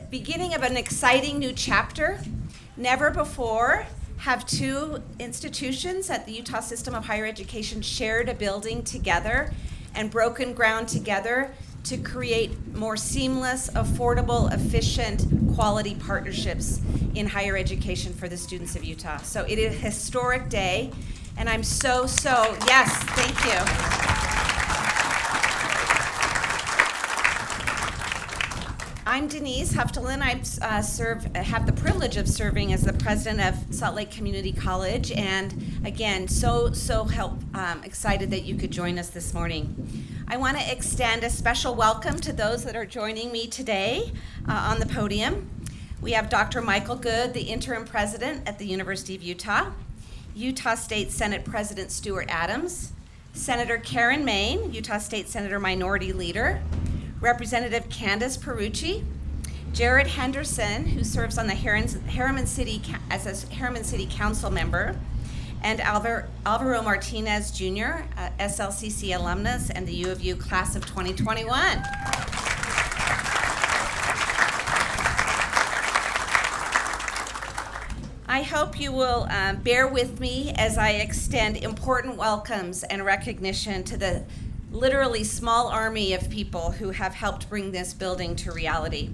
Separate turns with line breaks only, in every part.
beginning of an exciting new chapter. Never before have two institutions at the Utah system of higher education shared a building together and broken ground together to create more seamless, affordable, efficient, quality partnerships in higher education for the students of Utah. So it is a historic day, and I'm so, yes, thank you. I'm Denise Heftelin. I have the privilege of serving as the president of Salt Lake Community College, and again, so excited that you could join us this morning. I want to extend a special welcome to those that are joining me today on the podium. We have Dr. Michael Good, the interim president at the University of Utah, Utah State Senate President Stuart Adams, Senator Karen Main, Utah State Senator Minority Leader, Representative Candace Perucci, Jared Henderson, who serves on the Harriman City as a Harriman City Council member, and Alvaro Martinez Jr., SLCC alumnus and the UofU class of 2021. I hope you will bear with me as I extend important welcomes and recognition to the literally small army of people who have helped bring this building to reality.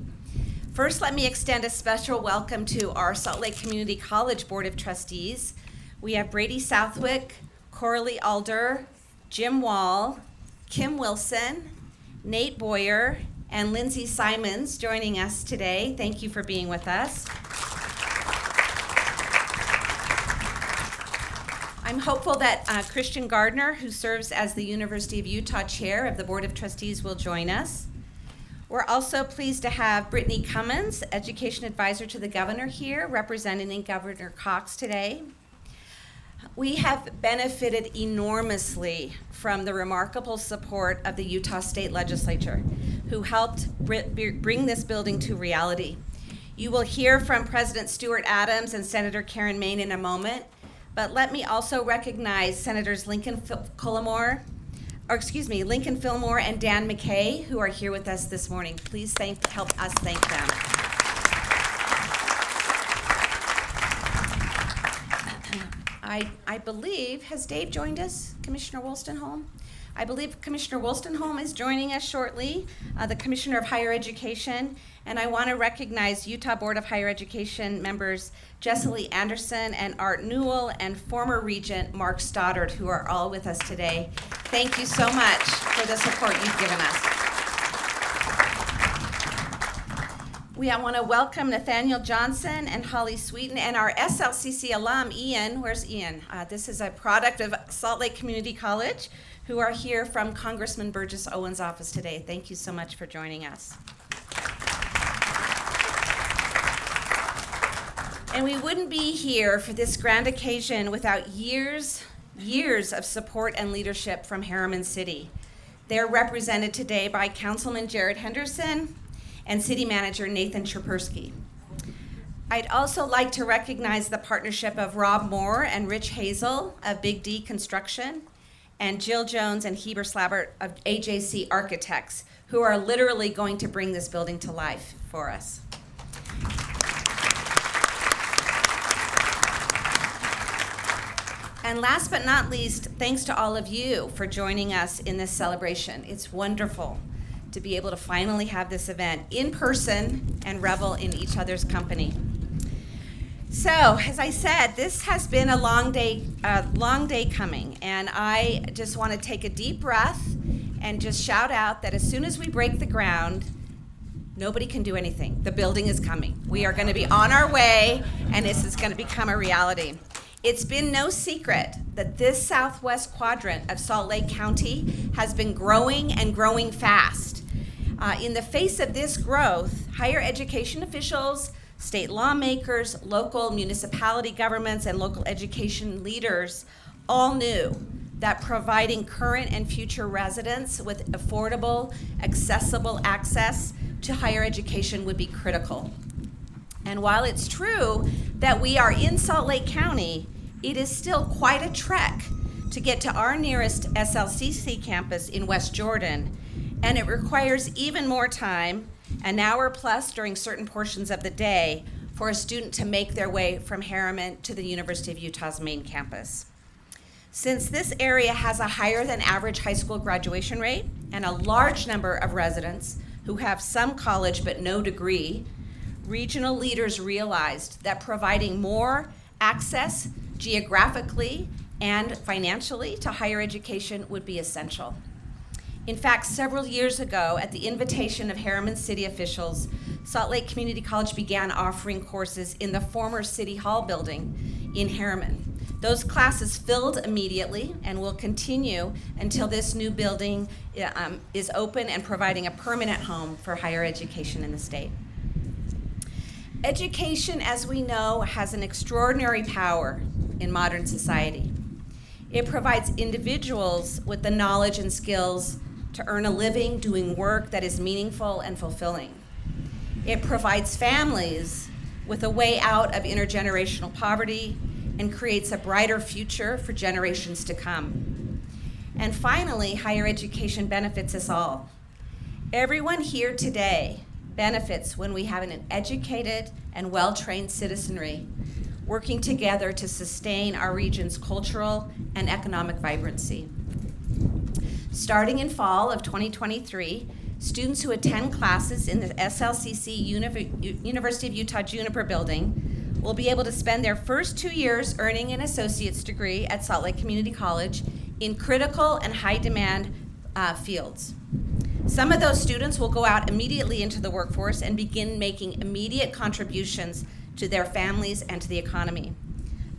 First, let me extend a special welcome to our Salt Lake Community College Board of Trustees. We have Brady Southwick, Coralie Alder, Jim Wall, Kim Wilson, Nate Boyer, and Lindsay Simons joining us today. Thank you for being with us. I'm hopeful that Christian Gardner, who serves as the University of Utah Chair of the Board of Trustees, will join us. We're also pleased to have Brittany Cummins, Education Advisor to the Governor here, representing Governor Cox today. We have benefited enormously from the remarkable support of the Utah State Legislature, who helped bring this building to reality. You will hear from President Stuart Adams and Senator Karen Main in a moment. But let me also recognize Senators Lincoln Fillmore and Dan McKay, who are here with us this morning. Please help us thank them. I believe, has Dave joined us, Commissioner Wolstenholme? I believe Commissioner Wolstenholme is joining us shortly, the Commissioner of Higher Education, and I want to recognize Utah Board of Higher Education members Jessica Anderson and Art Newell and former Regent Mark Stoddard, who are all with us today. Thank you so much for the support you've given us. We want to welcome Nathaniel Johnson and Holly Sweeten and our SLCC alum, Ian. Where's Ian? This is a product of Salt Lake Community College, who are here from Congressman Burgess Owen's office today. Thank you so much for joining us. And we wouldn't be here for this grand occasion without years of support and leadership from Harriman City. They're represented today by Councilman Jared Henderson and City Manager Nathan Chepersky. I'd also like to recognize the partnership of Rob Moore and Rich Hazel of Big D Construction, and Jill Jones and Heber Slabbert of AJC Architects, who are literally going to bring this building to life for us. And last but not least, thanks to all of you for joining us in this celebration. It's wonderful to be able to finally have this event in person and revel in each other's company. So, as I said, this has been a long day coming, and I just want to take a deep breath and just shout out that as soon as we break the ground, nobody can do anything. The building is coming. We are going to be on our way, and this is going to become a reality. It's been no secret that this southwest quadrant of Salt Lake County has been growing and growing fast. In the face of this growth, higher education officials, state lawmakers, local municipality governments, and local education leaders all knew that providing current and future residents with affordable, accessible access to higher education would be critical. And while it's true that we are in Salt Lake County, it is still quite a trek to get to our nearest SLCC campus in West Jordan, and it requires even more time an hour plus during certain portions of the day for a student to make their way from Harriman to the University of Utah's main campus. Since this area has a higher than average high school graduation rate and a large number of residents who have some college but no degree, regional leaders realized that providing more access geographically and financially to higher education would be essential. In fact, several years ago, at the invitation of Harriman City officials, Salt Lake Community College began offering courses in the former City Hall building in Harriman. Those classes filled immediately and will continue until this new building is open and providing a permanent home for higher education in the state. Education, as we know, has an extraordinary power in modern society. It provides individuals with the knowledge and skills to earn a living doing work that is meaningful and fulfilling. It provides families with a way out of intergenerational poverty and creates a brighter future for generations to come. And finally, higher education benefits us all. Everyone here today benefits when we have an educated and well-trained citizenry working together to sustain our region's cultural and economic vibrancy. Starting in fall of 2023, students who attend classes in the SLCC University of Utah Juniper building will be able to spend their first 2 years earning an associate's degree at Salt Lake Community College in critical and high-demand fields. Some of those students will go out immediately into the workforce and begin making immediate contributions to their families and to the economy.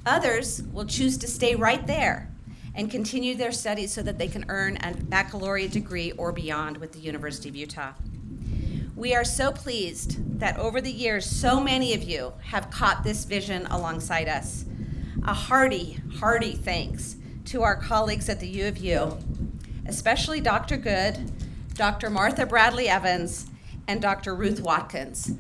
Others will choose to stay right there and continue their studies so that they can earn a baccalaureate degree or beyond with the University of Utah. We are so pleased that over the years, so many of you have caught this vision alongside us. A hearty thanks to our colleagues at the UofU, especially Dr. Good, Dr. Martha Bradley Evans, and Dr. Ruth Watkins.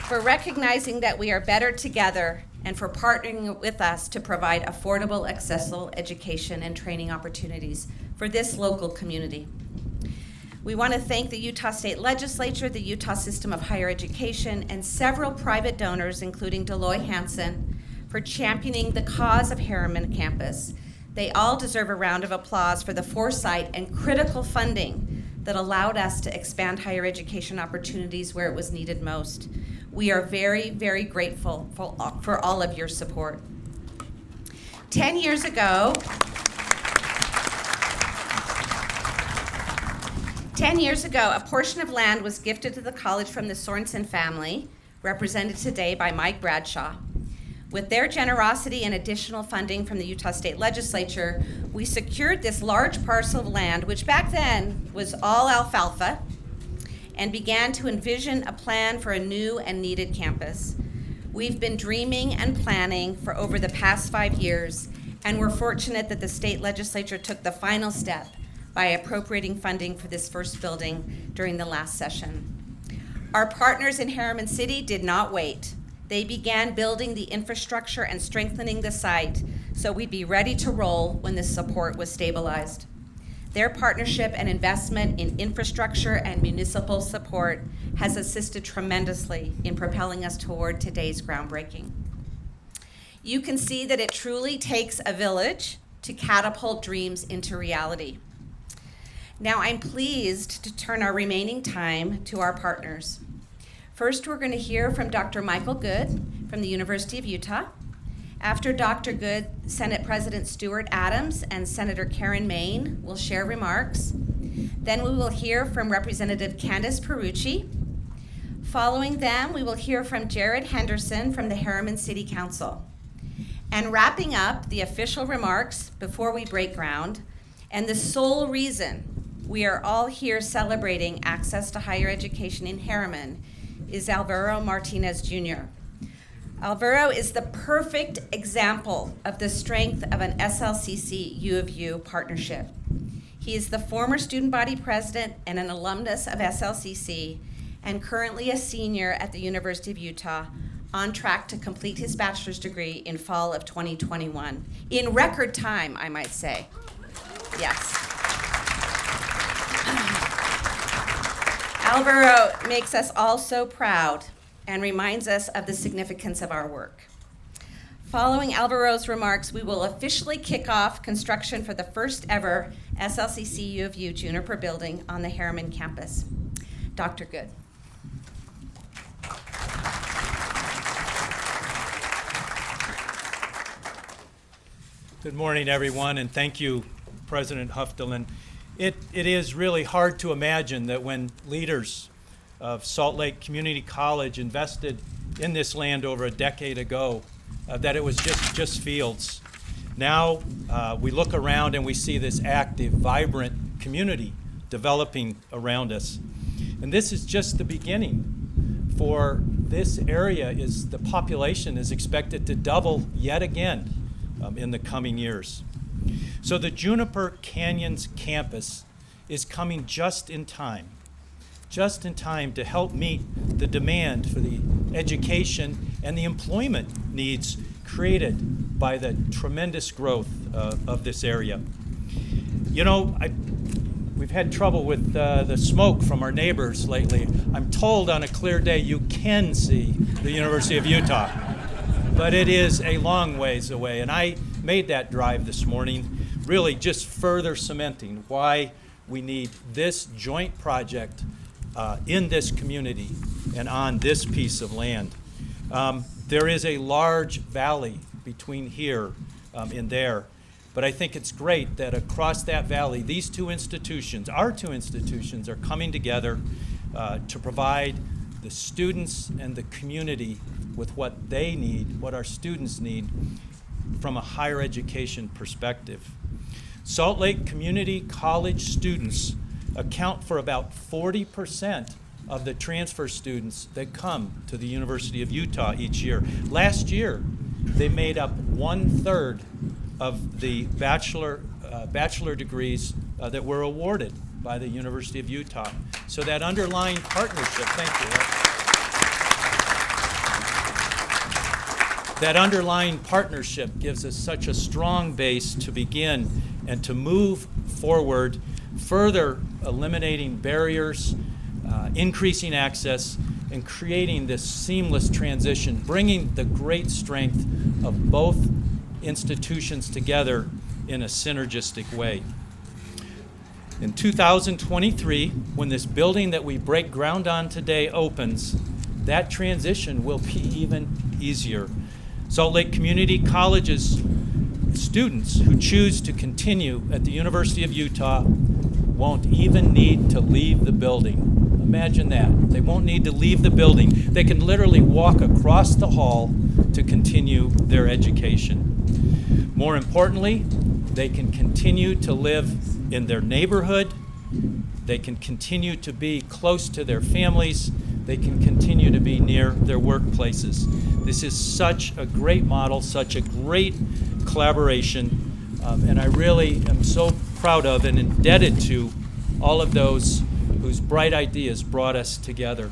For recognizing that we are better together and for partnering with us to provide affordable, accessible education and training opportunities for this local community. We want to thank the Utah State Legislature, the Utah System of Higher Education, and several private donors, including Deloy Hansen, for championing the cause of Harriman campus. They all deserve a round of applause for the foresight and critical funding that allowed us to expand higher education opportunities where it was needed most. We are very, very grateful for all of your support. 10 years ago, a portion of land was gifted to the college from the Sorensen family, represented today by Mike Bradshaw. With their generosity and additional funding from the Utah State Legislature, we secured this large parcel of land, which back then was all alfalfa, and began to envision a plan for a new and needed campus. We've been dreaming and planning for over the past 5 years, and we're fortunate that the state legislature took the final step by appropriating funding for this first building during the last session. Our partners in Harriman City did not wait. They began building the infrastructure and strengthening the site so we'd be ready to roll when the support was stabilized. Their partnership and investment in infrastructure and municipal support has assisted tremendously in propelling us toward today's groundbreaking. You can see that it truly takes a village to catapult dreams into reality. Now I'm pleased to turn our remaining time to our partners. First, we're going to hear from Dr. Michael Good from the University of Utah. After Dr. Good, Senate President Stuart Adams and Senator Karen Main will share remarks. Then we will hear from Representative Candace Perucci. Following them, we will hear from Jared Henderson from the Harriman City Council. And wrapping up the official remarks before we break ground, and the sole reason we are all here celebrating access to higher education in Harriman is Alvaro Martinez Jr. Alvaro is the perfect example of the strength of an SLCC UofU partnership. He is the former student body president and an alumnus of SLCC and currently a senior at the University of Utah, on track to complete his bachelor's degree in fall of 2021. In record time, I might say. Yes. Alvaro makes us all so proud and reminds us of the significance of our work. Following Alvaro's remarks, we will officially kick off construction for the first ever SLCC UofU Juniper building on the Harriman campus. Dr. Good.
Good morning, everyone, and thank you, President Hufdelen. It is really hard to imagine that when leaders of Salt Lake Community College invested in this land over a decade ago, that it was just fields. Now we look around and we see this active, vibrant community developing around us. And this is just the beginning. For this area, the population is expected to double yet again in the coming years. So the Juniper Canyons campus is coming just in time to help meet the demand for the education and the employment needs created by the tremendous growth of this area. You know, we've had trouble with the smoke from our neighbors lately. I'm told on a clear day you can see the University of Utah, but it is a long ways away. And I made that drive this morning, really just further cementing why we need this joint project in this community and on this piece of land. There is a large valley between here and there, but I think it's great that across that valley, these two institutions, our two institutions, are coming together to provide the students and the community with what they need, what our students need from a higher education perspective. Salt Lake Community College students account for about 40% of the transfer students that come to the University of Utah each year. Last year, they made up 1/3 of the bachelor degrees that were awarded by the University of Utah. So that underlying partnership, thank you. That underlying partnership gives us such a strong base to begin and to move forward, further eliminating barriers, increasing access, and creating this seamless transition, bringing the great strength of both institutions together in a synergistic way. In 2023, when this building that we break ground on today opens, that transition will be even easier. Salt Lake Community College's students who choose to continue at the University of Utah won't even need to leave the building. Imagine that. They won't need to leave the building. They can literally walk across the hall to continue their education. More importantly, they can continue to live in their neighborhood. They can continue to be close to their families. They can continue to be near their workplaces. This is such a great model, such a great collaboration, and I really am so proud of and indebted to all of those whose bright ideas brought us together.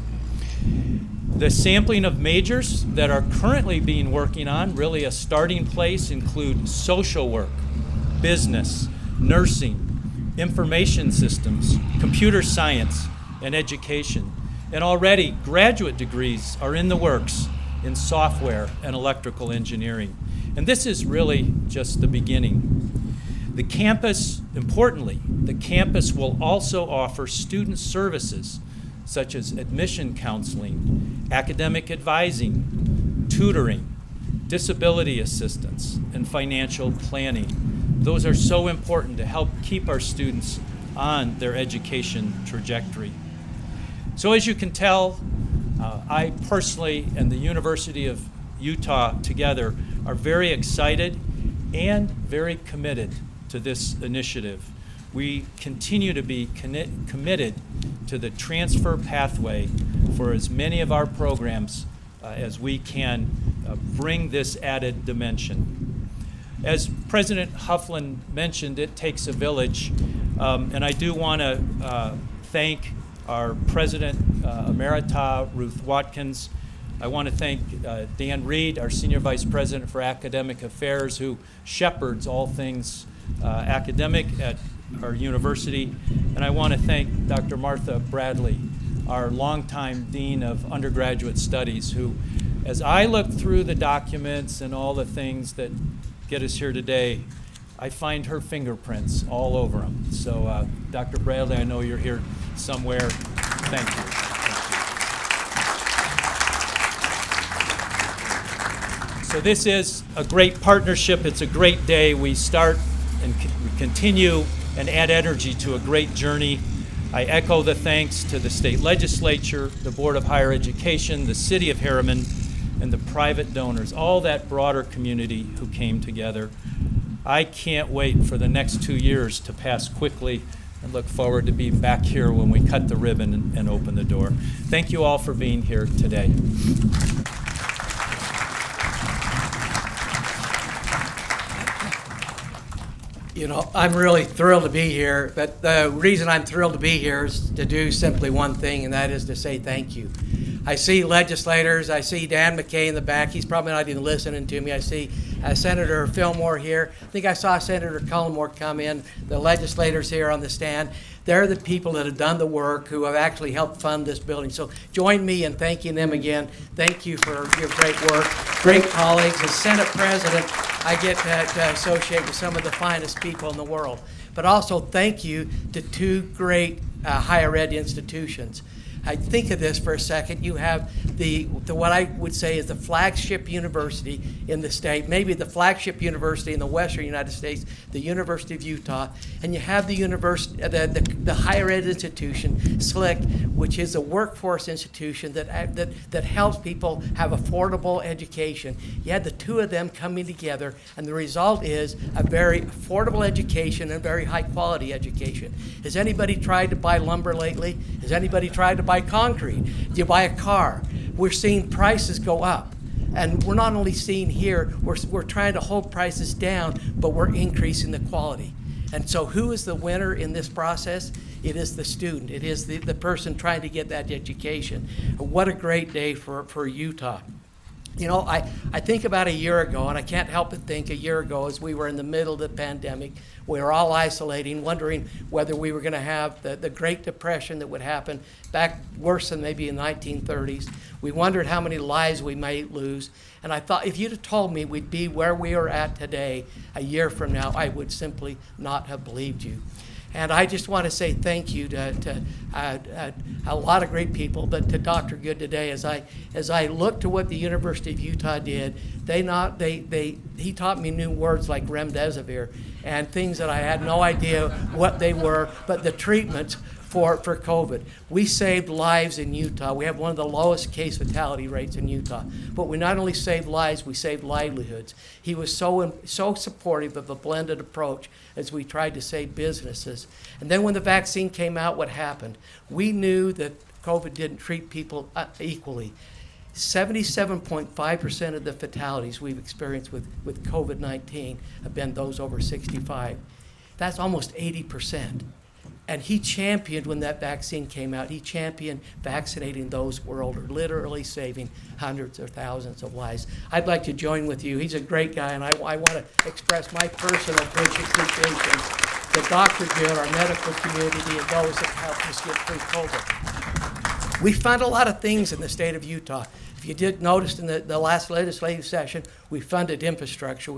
The sampling of majors that are currently being working on, really a starting place, include social work, business, nursing, information systems, computer science, and education. And already graduate degrees are in the works in software and electrical engineering. And this is really just the beginning. The campus, importantly, the campus will also offer student services such as admission counseling, academic advising, tutoring, disability assistance, and financial planning. Those are so important to help keep our students on their education trajectory. So as you can tell, I personally and the University of Utah together are very excited and very committed to this initiative. We continue to be committed to the transfer pathway for as many of our programs as we can bring this added dimension. As President Hufdelen mentioned, it takes a village, and I do want to thank our President Emerita, Ruth Watkins. I want to thank Dan Reed, our Senior Vice President for Academic Affairs, who shepherds all things academic at our university. And I want to thank Dr. Martha Bradley, our longtime Dean of Undergraduate Studies, who, as I look through the documents and all the things that get us here today, I find her fingerprints all over them. So, Dr. Bradley, I know you're here somewhere. Thank you. So this is a great partnership. It's a great day. We start and we continue and add energy to a great journey. I echo the thanks to the state legislature, the Board of Higher Education, the City of Harriman, and the private donors, all that broader community who came together. I can't wait for the next 2 years to pass quickly and look forward to being back here when we cut the ribbon and open the door. Thank you all for being here today.
You know, I'm really thrilled to be here, but the reason I'm thrilled to be here is to do simply one thing, and that is to say thank you. I see legislators. I see Dan McKay in the back. He's probably not even listening to me. I see Senator Fillmore here. I think I saw Senator Cullimore come in, the legislators here on the stand. They're the people that have done the work, who have actually helped fund this building. So join me in thanking them again. Thank you for your great work, great colleagues. As Senate President, I get to associate with some of the finest people in the world. But also thank you to two great higher ed institutions. I think of this for a second. You have the what I would say is the flagship university in the state, maybe the flagship university in the western United States, the University of Utah, and you have the university, the higher ed institution, SLCC, which is a workforce institution that helps people have affordable education. You had the two of them coming together, and the result is a very affordable education and very high quality education. Has anybody tried to buy lumber lately? Has anybody tried to buy concrete? Do you buy a car? We're seeing prices go up. And we're not only seeing here, we're trying to hold prices down, but we're increasing the quality. And so who is the winner in this process? It is the student. It is the person trying to get that education. What a great day for Utah. You know, I think about a year ago, and I can't help but think a year ago as we were in the middle of the pandemic, we were all isolating, wondering whether we were going to have the Great Depression that would happen back worse than maybe in the 1930s. We wondered how many lives we might lose. And I thought, if you'd have told me we'd be where we are at today a year from now, I would simply not have believed you. And I just want to say thank you to a lot of great people, but to Dr. Good today. As I look to what the University of Utah did, he taught me new words like remdesivir and things that I had no idea what they were, but the treatments for COVID. We saved lives in Utah. We have one of the lowest case fatality rates in Utah. But we not only saved lives, we saved livelihoods. He was so supportive of a blended approach as we tried to save businesses. And then when the vaccine came out, what happened? We knew that COVID didn't treat people equally. 77.5% of the fatalities we've experienced with COVID-19 have been those over 65. That's almost 80%. And he championed, when that vaccine came out, he championed vaccinating those who were older, literally saving hundreds or thousands of lives. I'd like to join with you. He's a great guy, and I want to express my personal appreciation to Dr. Gill, our medical community, and those that helped us get through COVID. We found a lot of things in the state of Utah. If you did notice in the last legislative session, we funded infrastructure.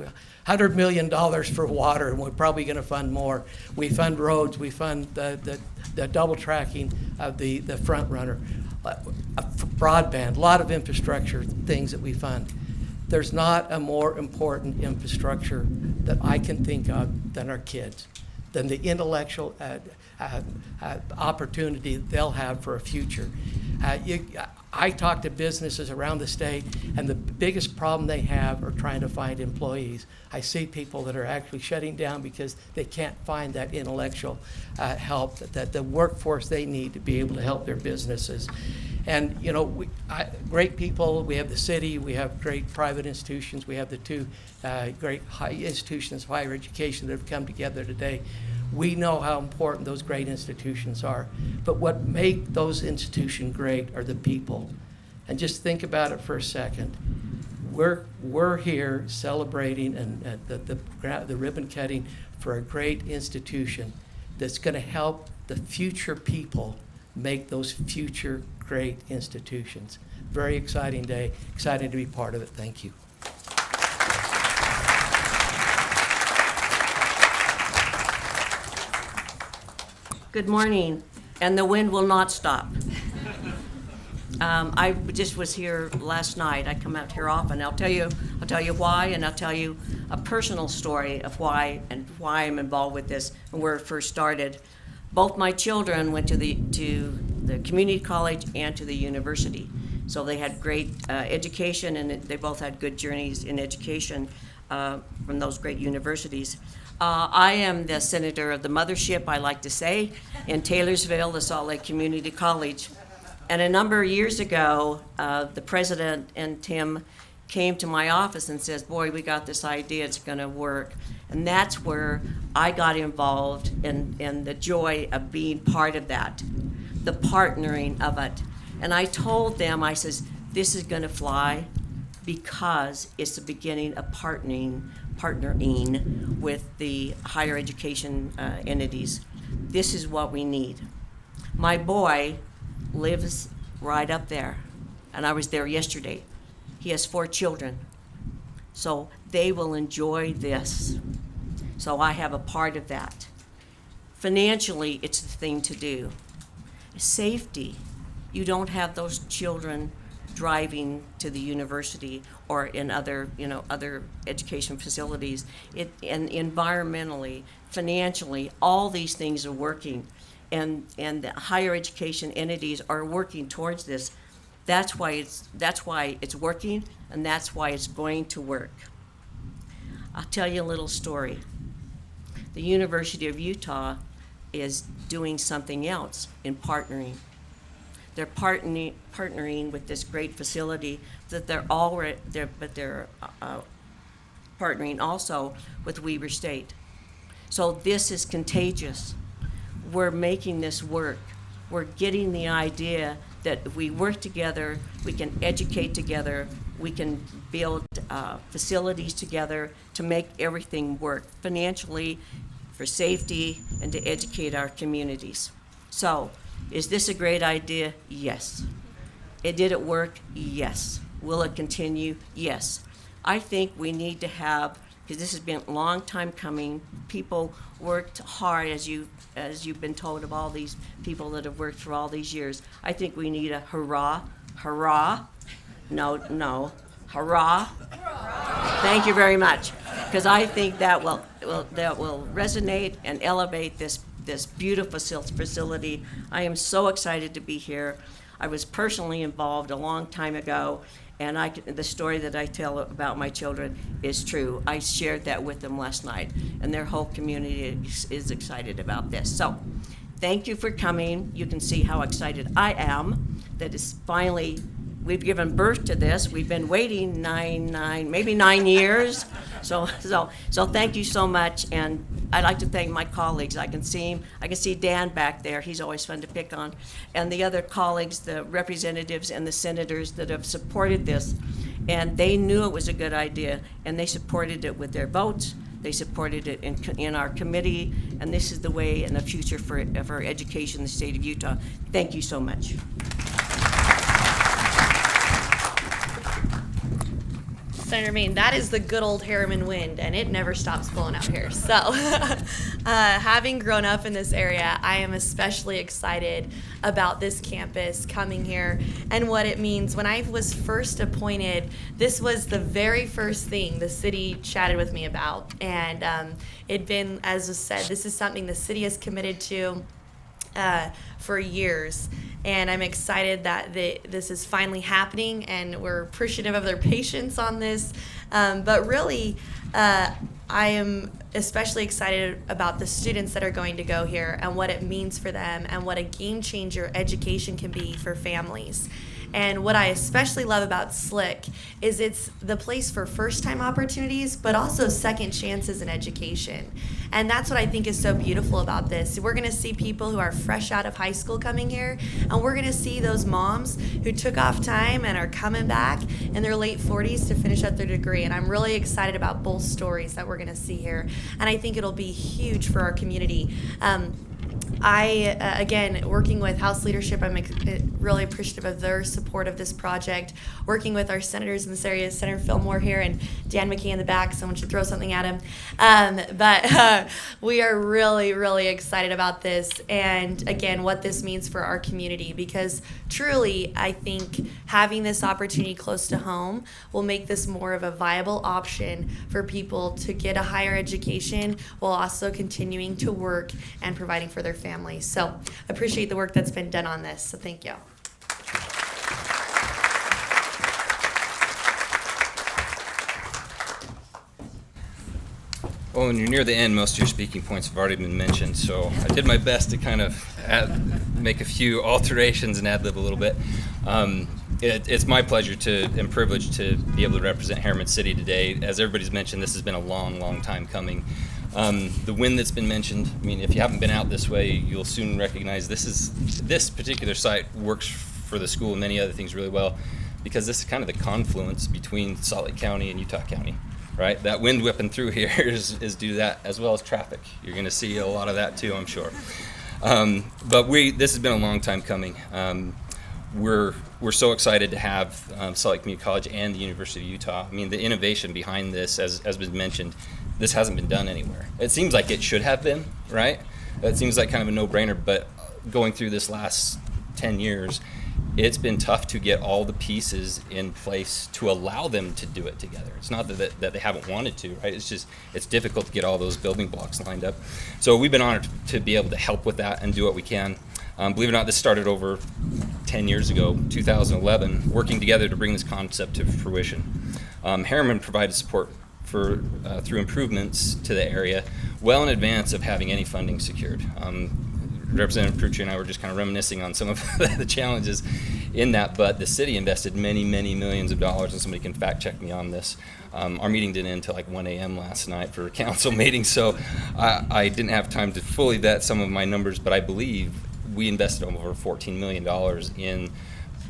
$100 million for water, and we're probably going to fund more. We fund roads. We fund the double tracking of the front runner. Broadband, a lot of infrastructure things that we fund. There's not a more important infrastructure that I can think of than our kids, than the intellectual opportunity that they'll have for a future. I talk to businesses around the state, and the biggest problem they have are trying to find employees. I see people that are actually shutting down because they can't find that intellectual help, that the workforce they need to be able to help their businesses. And, you know, great people. We have the city. We have great private institutions. We have the two great high institutions of higher education that have come together today. We know how important those great institutions are. But what make those institutions great are the people. And just think about it for a second. We're here celebrating and the ribbon cutting for a great institution that's going to help the future people make those future great institutions. Very exciting day. Excited to be part of it. Thank you.
Good morning, and the wind will not stop. I just was here last night. I come out here often. I'll tell you why, and I'll tell you a personal story of why I'm involved with this and where it first started. Both my children went to the community college and to the university, so they had great education, and they both had good journeys in education from those great universities. I am the senator of the mothership, I like to say, in Taylorsville, the Salt Lake Community College. And a number of years ago, the president and Tim came to my office and says, boy, we got this idea, it's going to work. And that's where I got involved in the joy of being part of that, the partnering of it. And I told them, I says, this is going to fly because it's the beginning of partnering with the higher education entities. This is what we need. My boy lives right up there, and I was there yesterday. He has 4 children, so they will enjoy this. So I have a part of that. Financially, it's the thing to do. Safety. You don't have those children driving to the university or in other education facilities. And environmentally, financially, all these things are working, and the higher education entities are working towards this. That's why it's working, and that's why it's going to work. I'll tell you a little story. The University of Utah is doing something else in partnering. They're partnering with this great facility that they're partnering also with Weber State. So this is contagious. We're making this work. We're getting the idea that if we work together, we can educate together, we can build facilities together to make everything work financially, for safety, and to educate our communities. So, is this a great idea? Yes. Did it work? Yes. Will it continue? Yes. I think we need to have, because this has been a long time coming, people worked hard, as you've been told of all these people that have worked for all these years. I think we need a hurrah, hurrah, no, hurrah. Thank you very much, because I think that will resonate and elevate this beautiful facility. I am so excited to be here. I was personally involved a long time ago, and the story that I tell about my children is true. I shared that with them last night, and their whole community is excited about this. So, thank you for coming. You can see how excited I am that it's finally, we've given birth to this. We've been waiting maybe 9 years. So thank you so much, and I'd like to thank my colleagues. I can see Dan back there. He's always fun to pick on, and the other colleagues, the representatives and the senators that have supported this, and they knew it was a good idea, and they supported it with their votes. They supported it in our committee, and this is the way in the future for education in the state of Utah. Thank you so much.
Senator Main, that is the good old Harriman wind, and it never stops blowing out here. So, having grown up in this area, I am especially excited about this campus coming here and what it means. When I was first appointed, this was the very first thing the city chatted with me about, and it'd been, as was said, this is something the city has committed to for years, and I'm excited that this is finally happening, and we're appreciative of their patience on this. But really, I am especially excited about the students that are going to go here and what it means for them and what a game changer education can be for families. And what I especially love about SLCC is it's the place for first-time opportunities, but also second chances in education. And that's what I think is so beautiful about this. We're going to see people who are fresh out of high school coming here, and we're going to see those moms who took off time and are coming back in their late 40s to finish up their degree. And I'm really excited about both stories that we're going to see here. And I think it'll be huge for our community. Again, working with House leadership, I'm really appreciative of their support of this project. Working with our senators in this area, Senator Fillmore here and Dan McKay in the back, someone should throw something at him. But we are really, really excited about this, and again, what this means for our community, because truly, I think having this opportunity close to home will make this more of a viable option for people to get a higher education while also continuing to work and providing for their families. So appreciate the work that's been done on this. So thank you.
Well, when you're near the end, most of your speaking points have already been mentioned, so I did my best to kind of make a few alterations and ad-lib a little bit. It's my pleasure and privilege to be able to represent Harriman City today. As everybody's mentioned, this has been a long, long time coming. The wind that's been mentioned, I mean, if you haven't been out this way, you'll soon recognize this particular site works for the school and many other things really well, because this is kind of the confluence between Salt Lake County and Utah County. Right, that wind whipping through here is due to that, as well as traffic. You're going to see a lot of that too, I'm sure. But this has been a long time coming. We're so excited to have Salt Lake Community College and the University of Utah. I mean, the innovation behind this, as was mentioned, this hasn't been done anywhere. It seems like it should have been, right? It seems like kind of a no-brainer. But going through this last 10 years, it's been tough to get all the pieces in place to allow them to do it together. It's not that they haven't wanted to, right? It's just, it's difficult to get all those building blocks lined up. So we've been honored to be able to help with that and do what we can. Believe it or not, this started over 10 years ago, 2011, working together to bring this concept to fruition. Harriman provided support through improvements to the area well in advance of having any funding secured. Representative Prucci and I were just kind of reminiscing on some of the challenges in that, but the city invested many, many millions of dollars, and somebody can fact check me on this. Our meeting didn't end until like 1 a.m. last night for a council meeting, so I didn't have time to fully vet some of my numbers, but I believe we invested over $14 million in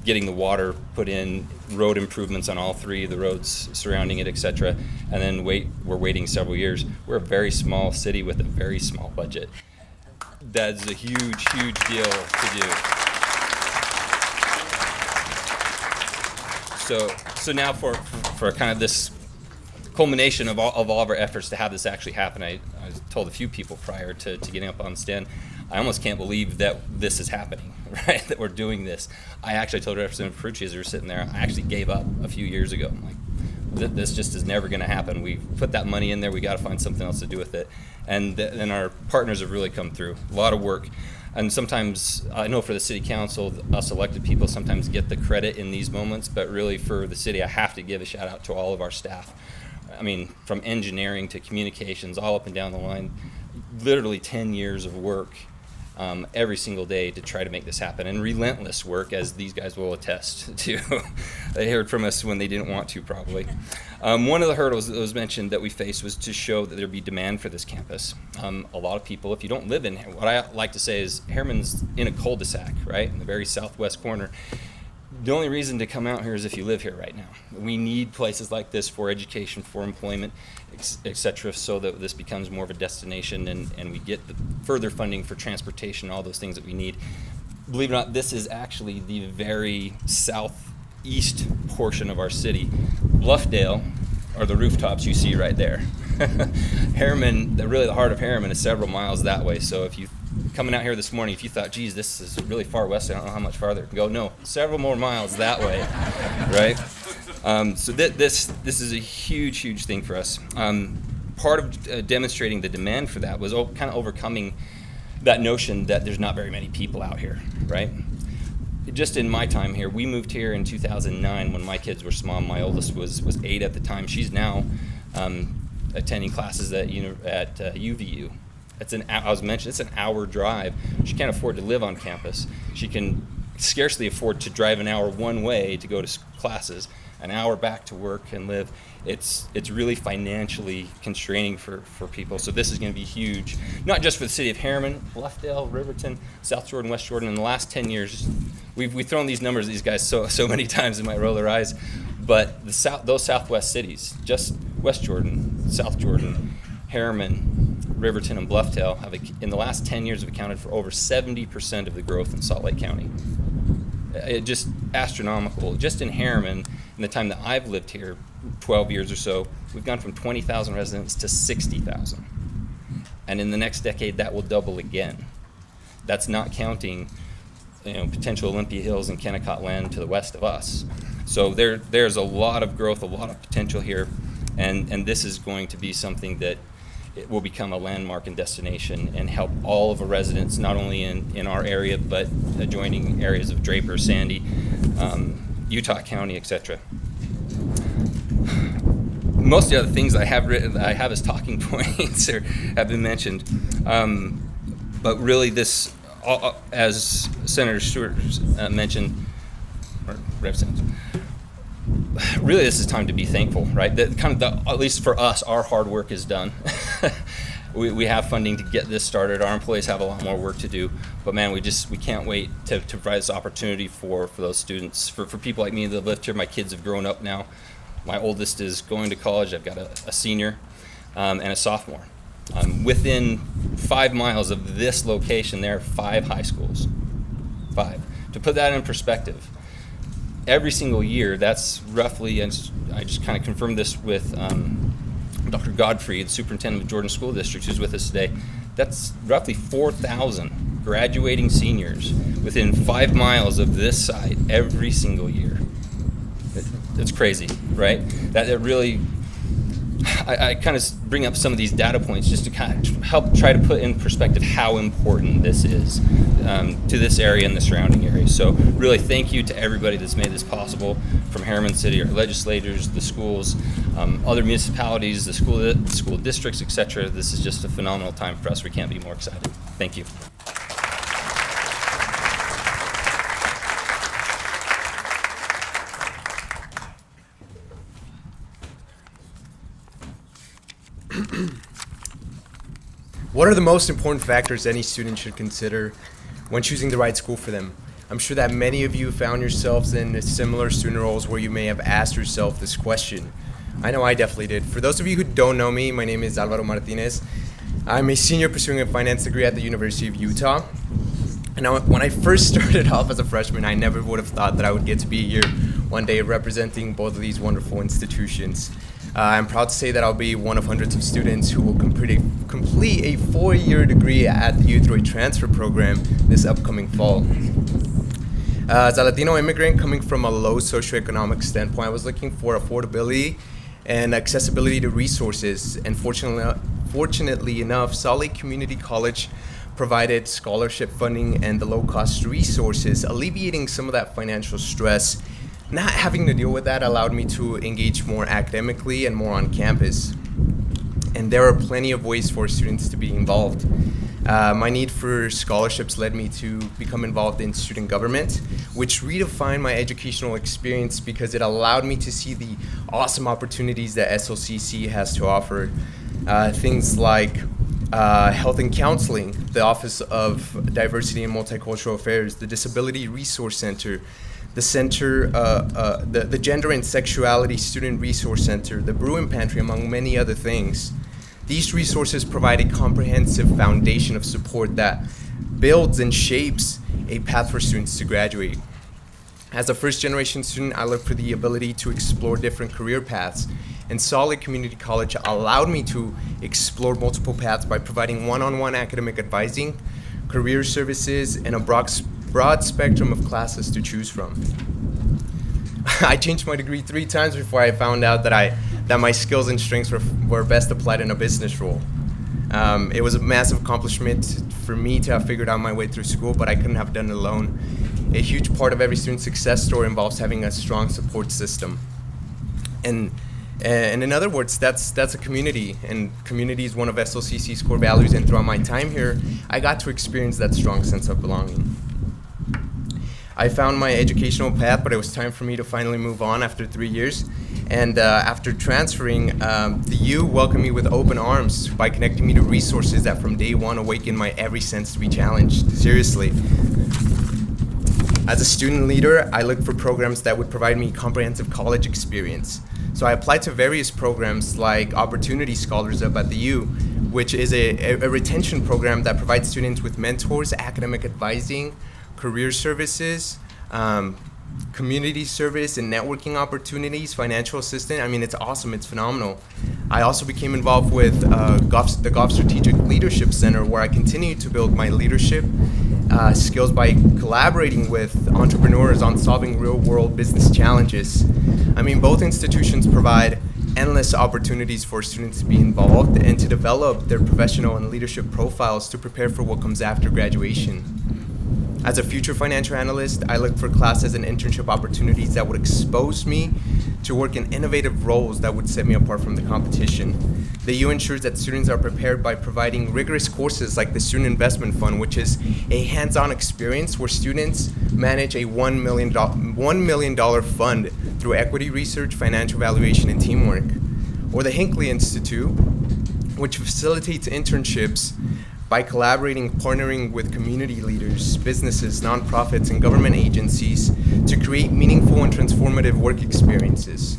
getting the water put in, road improvements on all three of the roads surrounding it, et cetera, and then we're waiting several years. We're a very small city with a very small budget. That's a huge, huge deal to do. So now for kind of this culmination of all of our efforts to have this actually happen, I told a few people prior to getting up on the stand, I almost can't believe that this is happening, right? That we're doing this. I actually told Representative Prucci as we were sitting there, I actually gave up a few years ago. I'm like, this just is never going to happen. We put that money in there. We got to find something else to do with it. And then our partners have really come through. A lot of work. And sometimes, I know for the city council, us elected people sometimes get the credit in these moments, but really for the city, I have to give a shout out to all of our staff. I mean, from engineering to communications, all up and down the line, literally 10 years of work every single day to try to make this happen, and relentless work, as these guys will attest to. They heard from us when they didn't want to, probably. One of the hurdles that was mentioned that we faced was to show that there'd be demand for this campus. A lot of people, if you don't live in, what I like to say is Harriman's in a cul-de-sac, right, in the very southwest corner. The only reason to come out here is if you live here right now. We need places like this for education, for employment, et cetera, so that this becomes more of a destination and we get the further funding for transportation, all those things that we need. Believe it or not, this is actually the very southeast portion of our city. Bluffdale are the rooftops you see right there. Harriman, really the heart of Harriman is several miles that way, so if you coming out here this morning, if you thought, geez, this is really far west, I don't know how much farther it can go. No, several more miles that way, right? So this is a huge, huge thing for us. Part of demonstrating the demand for that was kind of overcoming that notion that there's not very many people out here, right? Just in my time here, we moved here in 2009 when my kids were small. My oldest was 8 at the time. She's now attending classes at UofU. It's an hour drive. She can't afford to live on campus. She can scarcely afford to drive an hour one way to go to classes, an hour back to work and live. It's really financially constraining for people. So this is going to be huge, not just for the city of Harriman, Bluffdale, Riverton, South Jordan, West Jordan. In the last 10 years, we've thrown these numbers at these guys so many times, they might roll their eyes. But those southwest cities, just West Jordan, South Jordan, Harriman, Riverton, and Bluffdale, in the last 10 years have accounted for over 70% of the growth in Salt Lake County. Just astronomical. Just in Harriman, in the time that I've lived here, 12 years or so, we've gone from 20,000 residents to 60,000. And in the next decade, that will double again. That's not counting, potential Olympia Hills and Kennecott land to the west of us. So there's a lot of growth, a lot of potential here, and this is going to be something that it will become a landmark and destination and help all of our residents, not only in our area, but adjoining areas of Draper, Sandy, Utah County, etc. Most of the other things I have written, I have as talking points or have been mentioned. But really this, as Senator Stewart mentioned, or Representative, really this is time to be thankful, right? At least for us, our hard work is done. We have funding to get this started. Our employees have a lot more work to do, but man, we can't wait to provide this opportunity for those students, for people like me that live here. My kids have grown up now. My oldest is going to college. I've got a senior and a sophomore. Within 5 miles of this location, there are 5 high schools. 5. To put that in perspective, every single year, that's roughly, and I just kind of confirmed this with Dr. Godfrey, the superintendent of Jordan School District, who's with us today. That's roughly 4,000 graduating seniors within 5 miles of this site every single year. It's crazy, right? That it really, I kind of bring up some of these data points just to kind of help try to put in perspective how important this is to this area and the surrounding areas. So really thank you to everybody that's made this possible, from Harriman City, our legislators, the schools, other municipalities, the school districts, etc. This is just a phenomenal time for us. We can't be more excited. Thank you.
What are the most important factors any student should consider when choosing the right school for them? I'm sure that many of you found yourselves in similar student roles where you may have asked yourself this question. I know I definitely did. For those of you who don't know me, my name is Alvaro Martinez. I'm a senior pursuing a finance degree at the University of Utah. And when I first started off as a freshman, I never would have thought that I would get to be here one day representing both of these wonderful institutions. I'm proud to say that I'll be one of hundreds of students who will complete a 4-year degree at the Youth Rate Transfer Program this upcoming fall. As a Latino immigrant coming from a low socioeconomic standpoint, I was looking for affordability and accessibility to resources, and fortunately enough, Salt Lake Community College provided scholarship funding and the low-cost resources, alleviating some of that financial stress. Not having to deal with that allowed me to engage more academically and more on campus. And there are plenty of ways for students to be involved. My need for scholarships led me to become involved in student government, which redefined my educational experience because it allowed me to see the awesome opportunities that SLCC has to offer. Things like health and counseling, the Office of Diversity and Multicultural Affairs, the Disability Resource Center, the Center, the Gender and Sexuality Student Resource Center, the Bruin Pantry, among many other things. These resources provide a comprehensive foundation of support that builds and shapes a path for students to graduate. As a first-generation student, I look for the ability to explore different career paths, and Salt Lake Community College allowed me to explore multiple paths by providing one-on-one academic advising, career services, and a broad spectrum of classes to choose from. I changed my degree 3 times before I found out that my skills and strengths were best applied in a business role. It was a massive accomplishment for me to have figured out my way through school, but I couldn't have done it alone. A huge part of every student's success story involves having a strong support system. And in other words, that's a community, and community is one of SLCC's core values, and throughout my time here, I got to experience that strong sense of belonging. I found my educational path, but it was time for me to finally move on after 3 years. And after transferring, the U welcomed me with open arms by connecting me to resources that from day one awakened my every sense to be challenged. Seriously. As a student leader, I looked for programs that would provide me comprehensive college experience. So I applied to various programs like Opportunity Scholarship at the U, which is a retention program that provides students with mentors, academic advising, career services, community service and networking opportunities, financial assistance. I mean, it's awesome, it's phenomenal. I also became involved with the Gulf Strategic Leadership Center, where I continue to build my leadership skills by collaborating with entrepreneurs on solving real-world business challenges. I mean, both institutions provide endless opportunities for students to be involved and to develop their professional and leadership profiles to prepare for what comes after graduation. As a future financial analyst, I look for classes and internship opportunities that would expose me to work in innovative roles that would set me apart from the competition. The U ensures that students are prepared by providing rigorous courses like the Student Investment Fund, which is a hands-on experience where students manage a $1 million fund through equity research, financial valuation, and teamwork. Or the Hinckley Institute, which facilitates internships by collaborating, partnering with community leaders, businesses, nonprofits, and government agencies to create meaningful and transformative work experiences.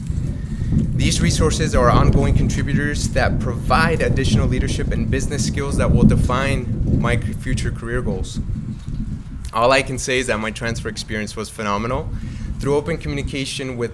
These resources are ongoing contributors that provide additional leadership and business skills that will define my future career goals. All I can say is that my transfer experience was phenomenal. Through open communication with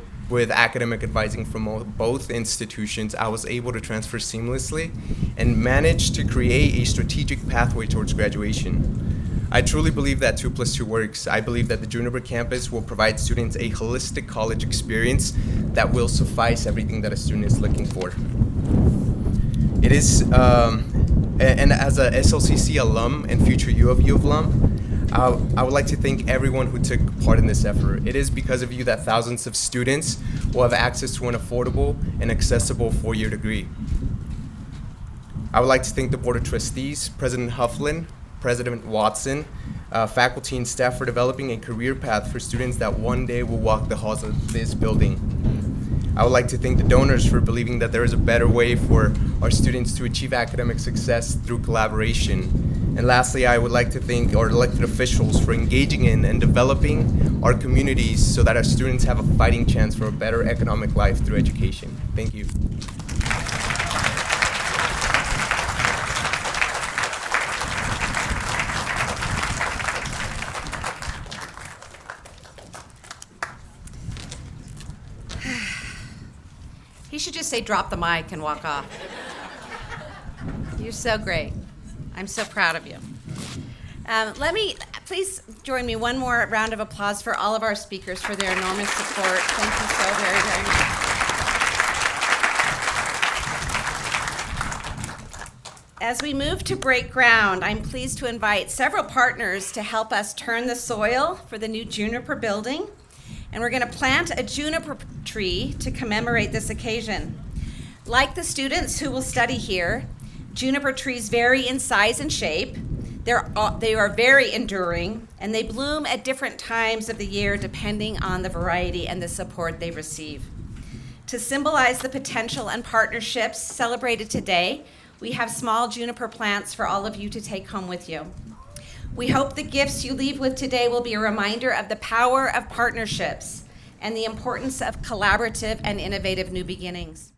academic advising from both institutions, I was able to transfer seamlessly and managed to create a strategic pathway towards graduation. I truly believe that 2 + 2 works. I believe that the Juniper campus will provide students a holistic college experience that will suffice everything that a student is looking for. It is, and as a SLCC alum and future UofU alum, I would like to thank everyone who took part in this effort. It is because of you that thousands of students will have access to an affordable and accessible 4-year degree. I would like to thank the Board of Trustees, President Hufflin, President Watson, faculty and staff for developing a career path for students that one day will walk the halls of this building. I would like to thank the donors for believing that there is a better way for our students to achieve academic success through collaboration. And lastly, I would like to thank our elected officials for engaging in and developing our communities so that our students have a fighting chance for a better economic life through education. Thank you.
He should just say, drop the mic and walk off. You're so great. I'm so proud of you. Please join me one more round of applause for all of our speakers for their enormous support. Thank you so very, very much. As we move to break ground, I'm pleased to invite several partners to help us turn the soil for the new Juniper building. And we're going to plant a juniper tree to commemorate this occasion. Like the students who will study here, juniper trees vary in size and shape. They are very enduring, and they bloom at different times of the year depending on the variety and the support they receive. To symbolize the potential and partnerships celebrated today, we have small juniper plants for all of you to take home with you. We hope the gifts you leave with today will be a reminder of the power of partnerships and the importance of collaborative and innovative new beginnings.